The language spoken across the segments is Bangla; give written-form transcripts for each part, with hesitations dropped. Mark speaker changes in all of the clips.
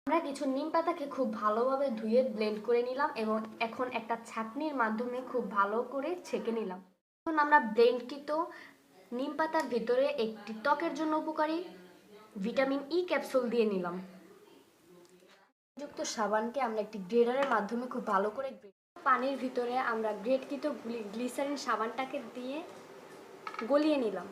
Speaker 1: আমরা কিছু নিম পাতাকে খুব ভালোভাবে ধুয়ে ব্লেন্ড করে নিলাম এবং এখন একটা ছাঁকনির মাধ্যমে খুব ভালো করে ছেঁকে নিলাম। এখন আমরা ব্লেন্ডকৃত নিম পাতার ভিতরে একটি ত্বকের জন্য উপকারী ভিটামিন ই ক্যাপসুল দিয়ে নিলাম। যুক্ত সাবানকে আমরা একটি গ্রেডারের মাধ্যমে খুব ভালো করে পানির ভিতরে আমরা গ্রেডকৃত গ্লিসারিন সাবানটাকে দিয়ে গলিয়ে নিলাম।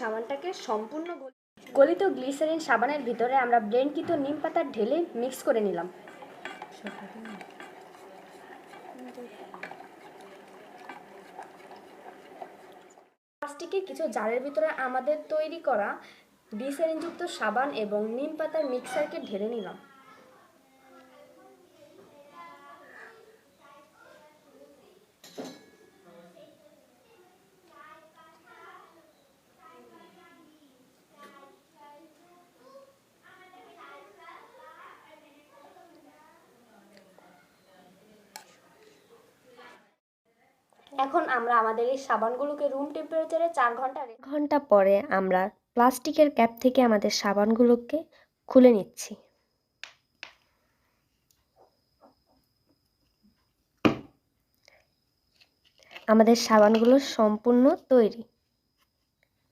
Speaker 1: সাবানটাকে সম্পূর্ণ গলিত গ্লিসারিন সাবানের ভিতরে আমরা ব্লেন্ডকৃত নিম পাতা ঢেলে মিক্স করে নিলাম। প্লাস্টিকের কিছু জারের ভিতরে আমাদের তৈরি করা গ্লিসারিনযুক্ত সাবান এবং নিম পাতার মিক্সারকে ঢেলে নিলাম। এখন আমরা আমাদের এই সাবানগুলোকে রুম টেম্পারেচারে 4 ঘন্টা পরে আমরা প্লাস্টিকের ক্যাপ থেকে আমাদের সাবানগুলোকে খুলে নিচ্ছি। আমাদের সাবানগুলো সম্পূর্ণ তৈরি।